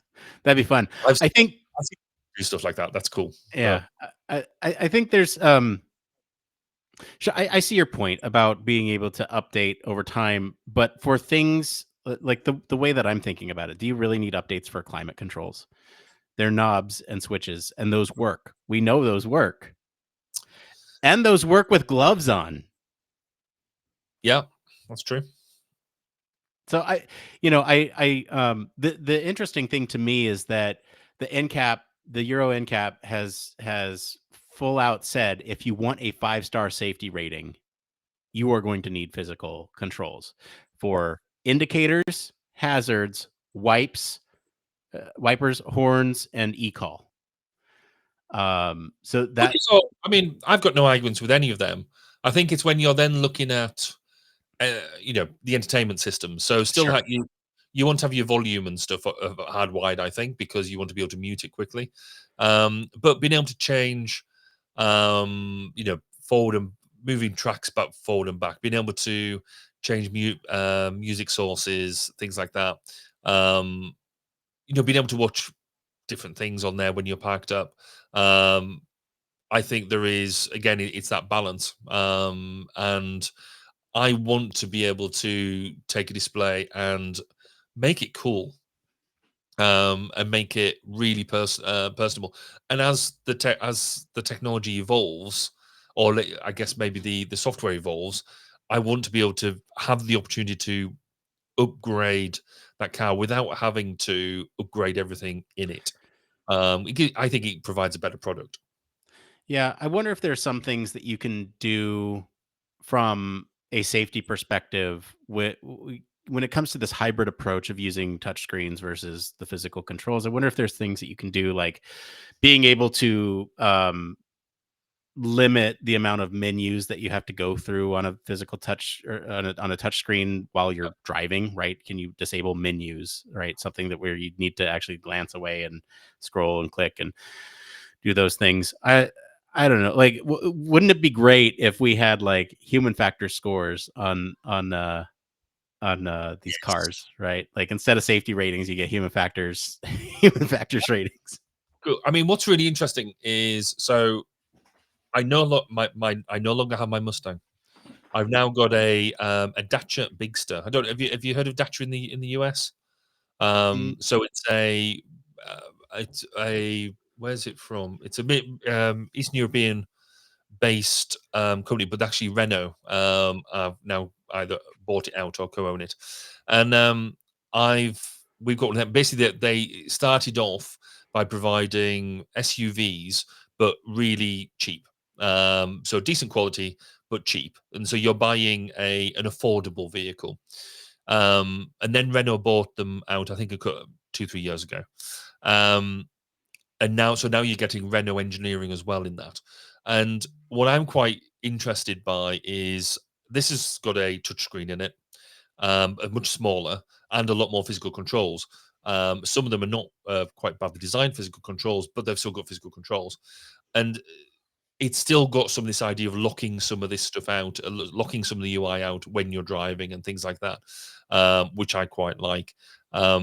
that'd be fun. I've I think. seen do stuff like that. That's cool. Yeah, I think there's I see your point about being able to update over time, but for things like the way that I'm thinking about it, do you really need updates for climate controls? They're knobs and switches, and those work. We know those work, and those work with gloves on. Yeah, that's true. So the interesting thing to me is that the NCAP, the Euro NCAP has full out said, if you want a 5-star safety rating, you are going to need physical controls for indicators, hazards, wipers, horns, and e-call. So that, I mean, I've got no arguments with any of them. I think it's when you're then looking at the entertainment system. So still sure. you want to have your volume and stuff hardwired, I think, because you want to be able to mute it quickly. But being able to change, forward and moving tracks back, forward and back, being able to change music sources, things like that. Being able to watch different things on there when you're parked up. I think there is, again, it's that balance. And I want to be able to take a display and make it cool, and make it really personable. And as the technology evolves, or I guess maybe the software evolves, I want to be able to have the opportunity to upgrade that car without having to upgrade everything in it. I think it provides a better product. Yeah, I wonder if there's some things that you can do from a safety perspective when it comes to this hybrid approach of using touchscreens versus the physical controls, I wonder if there's things that you can do, like being able to limit the amount of menus that you have to go through on a physical touch or on a touch screen while you're driving, right? Can you disable menus, right? Something that where you need to actually glance away and scroll and click and do those things. I don't know. Like, wouldn't it be great if we had like human factor scores on these cars, right? Like instead of safety ratings, you get human factors, human factors ratings. Cool. I mean, what's really interesting is so I no I no longer have my Mustang. I've now got a Dacia Bigster. I don't have you heard of Dacia in the US? Mm, So it's a where's it from? It's a bit Eastern European based company, but actually Renault have now either bought it out or co-own it. And we've got them. Basically they started off by providing SUVs, but really cheap. So decent quality, but cheap. And so you're buying an affordable vehicle. And then Renault bought them out, I think, 2-3 years ago. And now you're getting Renault engineering as well in that. And what I'm quite interested by is this has got a touchscreen in it, much smaller and a lot more physical controls. Some of them are not quite badly designed physical controls, but they've still got physical controls. And it's still got some of this idea of locking some of this stuff out, locking some of the UI out when you're driving and things like that, which I quite like. I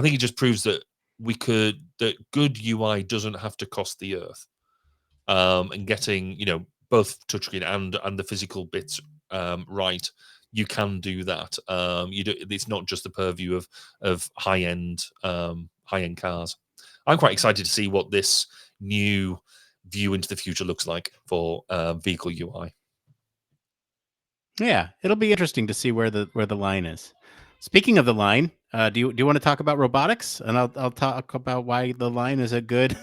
think it just proves that that good UI doesn't have to cost the earth. And getting both touchscreen and the physical bits right, you can do that. It's not just the purview of high end cars. I'm quite excited to see what this new view into the future looks like for vehicle UI. yeah, it'll be interesting to see where the line is. Speaking of the line, do you want to talk about robotics? And I'll talk about why the line is a good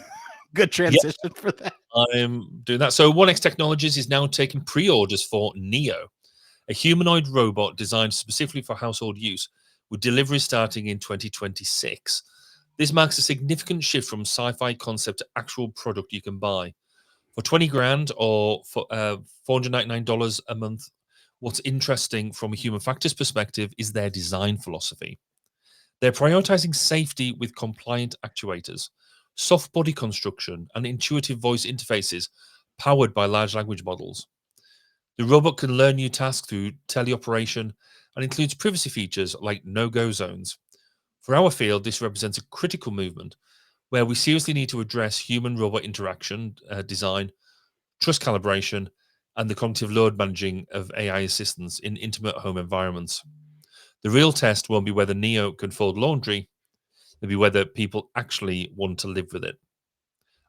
good Yeah, transition for that. I'm doing that. So 1X Technologies is now taking pre-orders for Neo, a humanoid robot designed specifically for household use, with delivery starting in 2026. This marks a significant shift from sci-fi concept to actual product you can buy. For 20 grand or for $499 a month, what's interesting from a human factors perspective is their design philosophy. They're prioritizing safety with compliant actuators, soft body construction, and intuitive voice interfaces powered by large language models. The robot can learn new tasks through teleoperation and includes privacy features like no-go zones. For our field, this represents a critical movement where we seriously need to address human-robot interaction design, trust calibration, and the cognitive load managing of AI assistants in intimate home environments. The real test won't be whether Neo can fold laundry, it'll be whether people actually want to live with it.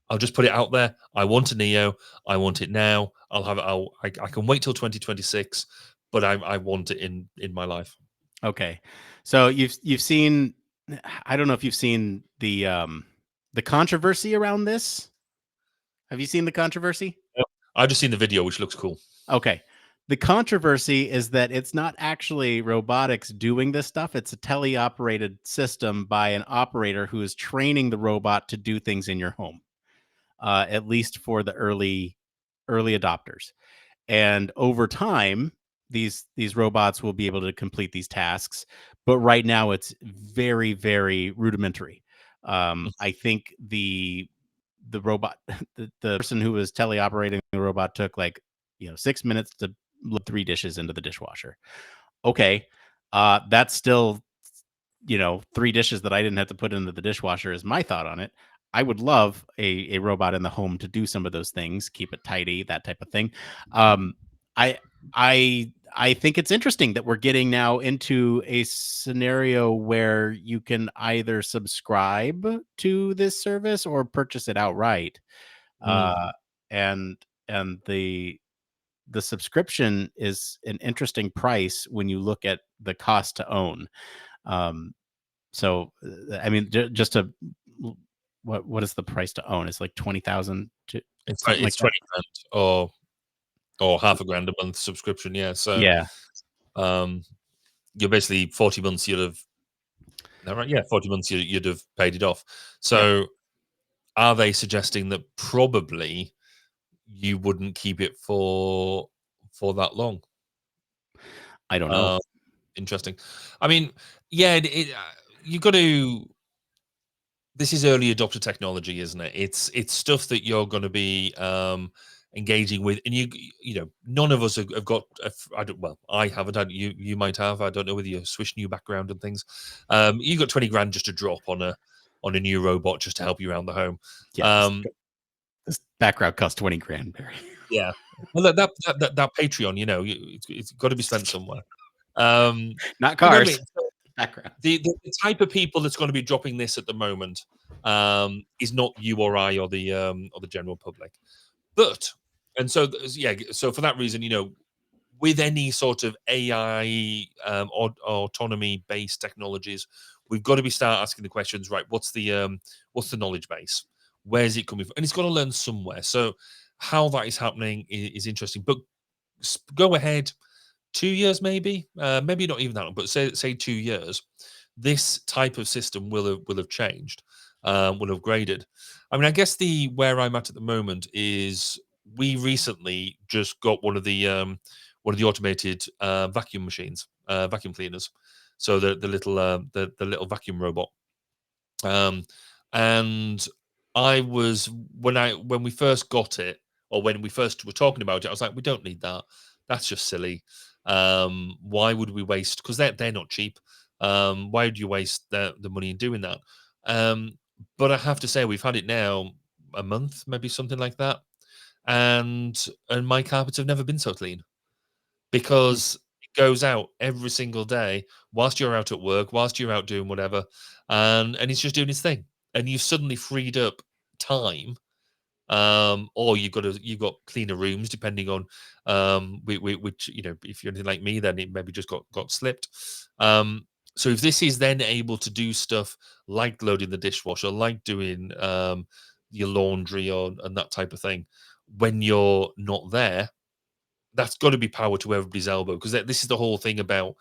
I'll just put it out there. I want a Neo. I want it now. I'll have it. I can wait till 2026, but I want it in my life. Okay, so you've seen. I don't know if you've seen the controversy around this. Have you seen the controversy? Yep. I've just seen the video, which looks cool. Okay. The controversy is that it's not actually robotics doing this stuff. It's a teleoperated system by an operator who is training the robot to do things in your home, at least for the early adopters. And over time, these robots will be able to complete these tasks. But right now, it's very, very rudimentary. I think the robot, the person who was teleoperating the robot took like 6 minutes to load 3 dishes into the dishwasher. Okay, that's still 3 dishes that I didn't have to put into the dishwasher is my thought on it. I would love a robot in the home to do some of those things, keep it tidy, that type of thing. I I think it's interesting that we're getting now into a scenario where you can either subscribe to this service or purchase it outright. Mm. Uh, and the subscription is an interesting price when you look at the cost to own. Um, so I mean, just to what is the price to own? It's like 20,000 to something like It's that. 20 grand or half a grand a month subscription. Yeah. So Yeah. um you're basically 40 months. You'd have, right? Yeah, 40 months. You'd have paid it off. So, are they suggesting that probably you wouldn't keep it for that long? I don't know. Interesting. I mean, yeah, you got to. This is early adopter technology, isn't it? It's stuff that you're going to be engaging with, and you know, none of us have got. I don't. Well, I haven't had. You might have. I don't know whether you Swish new background and things. You got 20 grand just to drop on a new robot just to help you around the home. Yeah, this background costs 20 grand, Barry. Yeah. Well, that Patreon, you know, it's got to be spent somewhere. Not You know what I cars. mean? Background. The type of people that's going to be dropping this at the moment is not you or I or the general public. But yeah, so for that reason, you know, with any sort of AI or autonomy based technologies, we've got to start asking the questions. Right, what's the knowledge base? Where's it coming from? And it's got to learn somewhere. So how that is happening is interesting. But go ahead, 2 years maybe, maybe not even that long, but say 2 years. This type of system will have changed, will have graded. I mean, I guess where I'm at the moment is we recently just got one of the automated vacuum machines, vacuum cleaners. So the little the little vacuum robot. And I was when we first got it, or when we first were talking about it, I was like, we don't need that. That's just silly. Why would we waste? Because they're not cheap. Why would you waste the money in doing that? But I have to say, we've had it now a month, maybe something like that, and my carpets have never been so clean because it goes out every single day whilst you're out at work, whilst you're out doing whatever, and it's just doing its thing, and you've suddenly freed up time, or you've got cleaner rooms depending on which, you know, if you're anything like me, then it maybe just got slipped. So if this is then able to do stuff like loading the dishwasher, like doing your laundry and that type of thing when you're not there, that's got to be power to everybody's elbow, because this is the whole thing about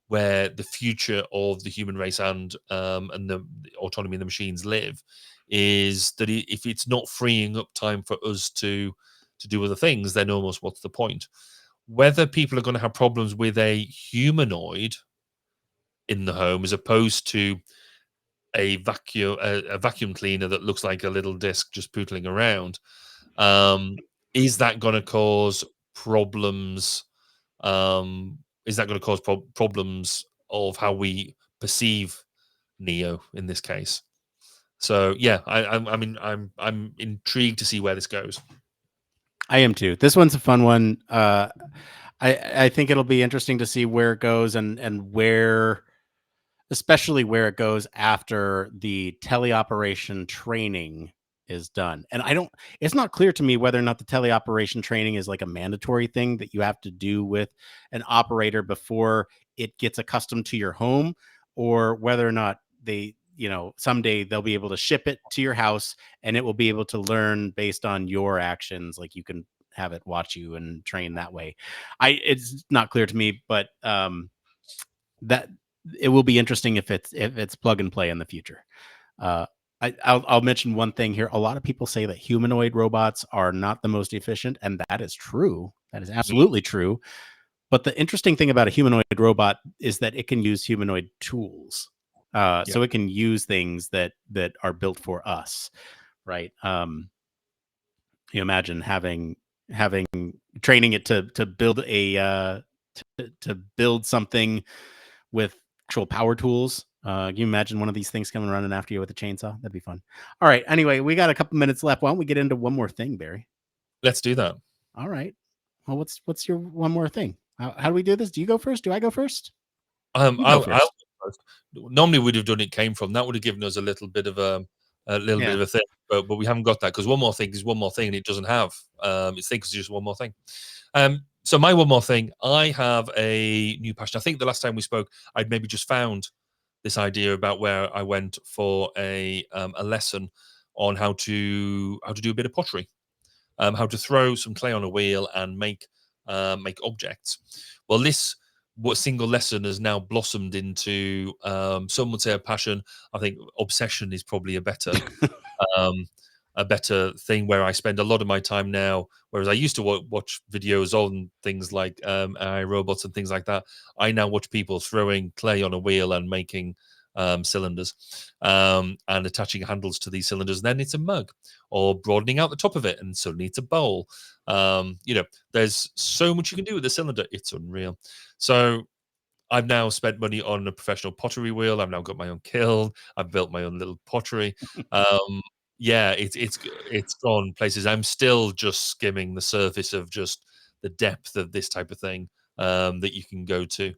where the future of the human race and the autonomy in the machines live, is that if it's not freeing up time for us to do other things, then almost what's the point? Whether people are going to have problems with a humanoid in the home as opposed to a vacuum cleaner that looks like a little disc just pootling around, is that going to cause problems? Is that going to cause problems of how we perceive Neo in this case? So yeah, I mean, I'm intrigued to see where this goes. I am too. This one's a fun one. I think it'll be interesting to see where it goes and where, especially where it goes after the teleoperation training is done. And it's not clear to me whether or not the teleoperation training is like a mandatory thing that you have to do with an operator before it gets accustomed to your home, or whether or not they, you know, someday they'll be able to ship it to your house and it will be able to learn based on your actions. Like you can have it watch you and train that way. It's not clear to me, but that it will be interesting if it's plug and play in the future. I'll mention one thing here. A lot of people say that humanoid robots are not the most efficient, and that is true. That is absolutely true. But the interesting thing about a humanoid robot is that it can use humanoid tools. So it can use things that are built for us, right? You imagine having training it to build to build something with actual power tools. Can you imagine one of these things coming running after you with a chainsaw? That'd be fun. All right. Anyway, we got a couple minutes left. Why don't we get into one more thing, Barry? Let's do that. All right. Well, what's your one more thing? How do we do this? Do you go first? Do I go first? I'll go first. Normally we'd have done it came from. That would have given us a little bit of a bit of a thing, but we haven't got that, because one more thing is one more thing, and it doesn't have its thing, because it's just one more thing. So my one more thing, I have a new passion. I think the last time we spoke, I'd maybe just found this idea about where I went for a lesson on how to do a bit of pottery, how to throw some clay on a wheel and make objects. Well, this what single lesson has now blossomed into, some would say a passion. I think obsession is probably um, a better thing, where I spend a lot of my time now. Whereas I used to watch videos on things like AI robots and things like that, I now watch people throwing clay on a wheel and making cylinders, and attaching handles to these cylinders. And then it's a mug, or broadening out the top of it, and suddenly it's a bowl. There's so much you can do with a cylinder; it's unreal. So I've now spent money on a professional pottery wheel. I've now got my own kiln. I've built my own little pottery. Yeah, it's gone places. I'm still just skimming the surface of just the depth of this type of thing, that you can go to.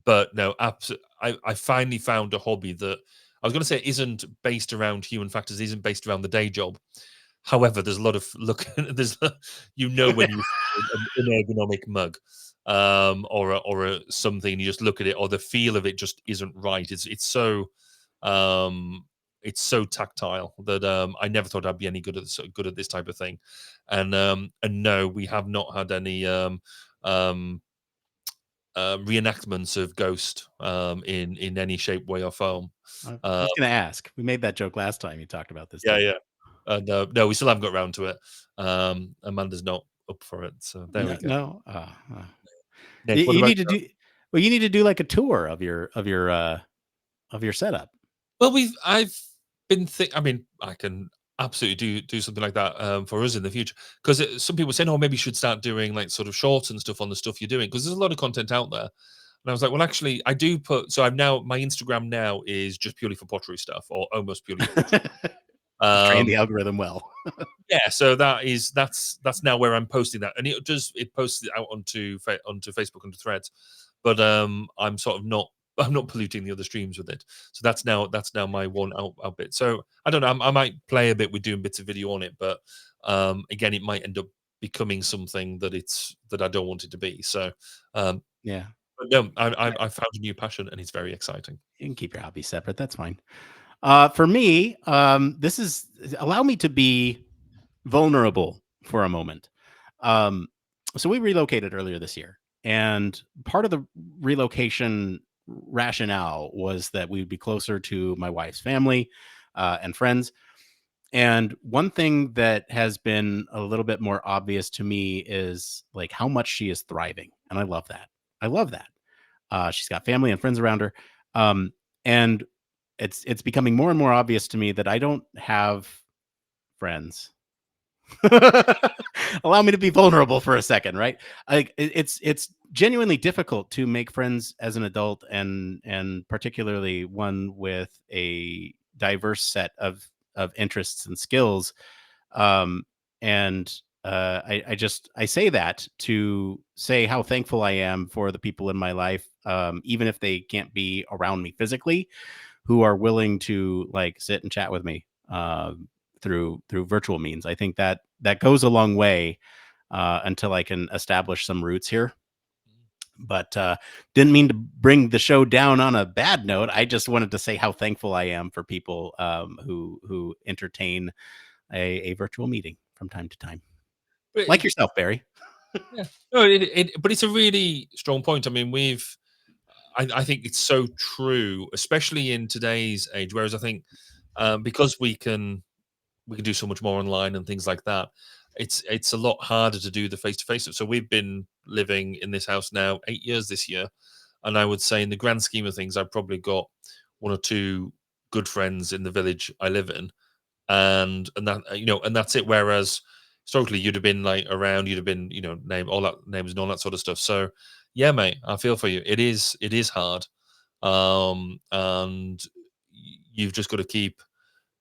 But no, I finally found a hobby that I was going to say isn't based around human factors, isn't based around the day job. However, there's a lot of there's when you an ergonomic mug, or something, you just look at it, or the feel of it just isn't right. Um, it's so tactile that I never thought I'd be any good at this type of thing. And no, we have not had any reenactments of Ghost in any shape, way, or form. I was going to ask. We made that joke last time you talked about this. Yeah. And no, we still haven't got around to it. Amanda's not up for it, so there we go. No, Nick, you need to do. Well, you need to do like a tour of your setup. Well, I've been I mean, I can absolutely do something like that for us in the future, because some people saying, "Oh, maybe you should start doing like sort of shorts and stuff on the stuff you're doing," because there's a lot of content out there. And I was like, well, actually, I do put. So my Instagram now is just purely for pottery stuff, or almost purely for pottery. Train the algorithm well. Yeah, so that's now where I'm posting that, and it posts it out onto Facebook, onto Threads, but I'm not polluting the other streams with it. So that's now my one out bit. So I don't know, I might play a bit with doing bits of video on it, but again, it might end up becoming something that I don't want it to be. So yeah, but no, I found a new passion, and it's very exciting. You can keep your hobbies separate. That's fine. For me, this is allow me to be vulnerable for a moment. So we relocated earlier this year, and part of the relocation rationale was that we would be closer to my wife's family and friends. And one thing that has been a little bit more obvious to me is like how much she is thriving, and I love that. I love that. She's got family and friends around her, and it's becoming more and more obvious to me that I don't have friends. Allow me to be vulnerable for a second, right? Like it's genuinely difficult to make friends as an adult, and particularly one with a diverse set of interests and skills. And I say that to say how thankful I am for the people in my life, even if they can't be around me physically, who are willing to like sit and chat with me through virtual means. I think that goes a long way until I can establish some roots here. But didn't mean to bring the show down on a bad note. I just wanted to say how thankful I am for people who entertain a virtual meeting from time to time, like yourself, Barry. Yeah, no, but it's a really strong point. I mean, I think it's so true, especially in today's age. Whereas I think because we can do so much more online and things like that, it's a lot harder to do the face-to-face. So we've been living in this house now 8 years this year, and I would say in the grand scheme of things, I've probably got one or two good friends in the village I live in, and that and that's it. Whereas historically, you'd have been like around, you'd have been name all that names and all that sort of stuff. So yeah, mate, I feel for you. It is hard, and you've just got to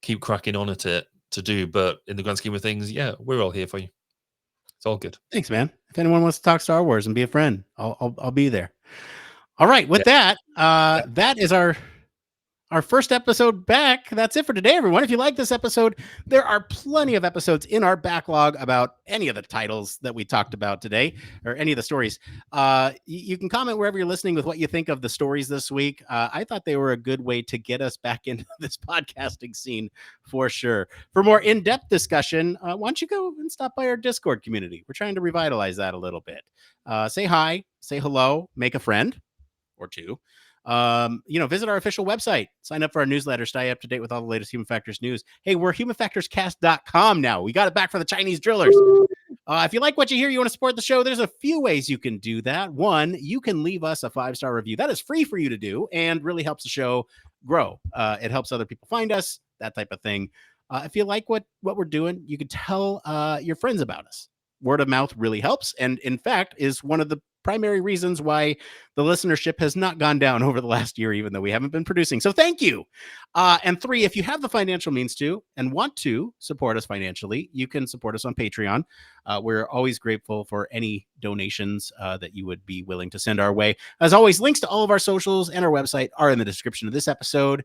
keep cracking on at it to do. But in the grand scheme of things, yeah, we're all here for you. It's all good. Thanks, man. If anyone wants to talk Star Wars and be a friend, I'll be there. All right, with that, that is our our first episode back. That's it for today, everyone. If you like this episode, there are plenty of episodes in our backlog about any of the titles that we talked about today, or any of the stories. You can comment wherever you're listening with what you think of the stories this week. I thought they were a good way to get us back into this podcasting scene for sure. For more in-depth discussion, why don't you go and stop by our Discord community? We're trying to revitalize that a little bit. Say hi, say hello, make a friend or two. Visit our official website, sign up for our newsletter, stay up to date with all the latest Human Factors news. Hey, we're humanfactorscast.com now. We got it back for the Chinese drillers. If you like what you hear, you want to support the show, there's a few ways you can do that. One, you can leave us a 5-star review. That is free for you to do and really helps the show grow. It helps other people find us, that type of thing. If you like what we're doing, you can tell your friends about us. Word of mouth really helps, and in fact is one of the primary reasons why the listenership has not gone down over the last year, even though we haven't been producing. So thank you. And 3, if you have the financial means to and want to support us financially, you can support us on Patreon. We're always grateful for any donations that you would be willing to send our way. As always, links to all of our socials and our website are in the description of this episode.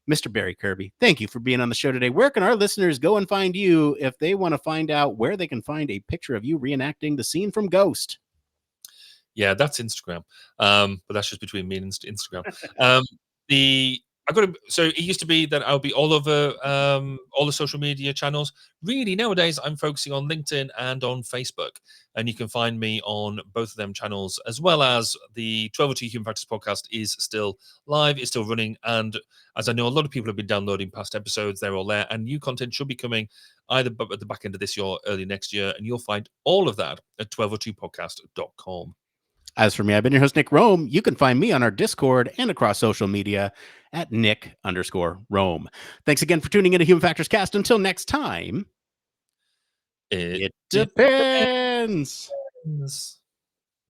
Mr. Barry Kirby, thank you for being on the show today. Where can our listeners go and find you if they want to find out where they can find a picture of you reenacting the scene from Ghost? Yeah, that's Instagram. But that's just between me and Instagram. So it used to be that I would be all over all the social media channels. Really, nowadays I'm focusing on LinkedIn and on Facebook, and you can find me on both of them channels, as well as the 1202 Human Factors podcast is still live, it's still running, and as I know a lot of people have been downloading past episodes, they're all there, and new content should be coming either at the back end of this year or early next year, and you'll find all of that at 1202podcast.com. As for me, I've been your host, Nick Rome. You can find me on our Discord and across social media at Nick_Rome. Thanks again for tuning in to Human Factors Cast. Until next time, it depends.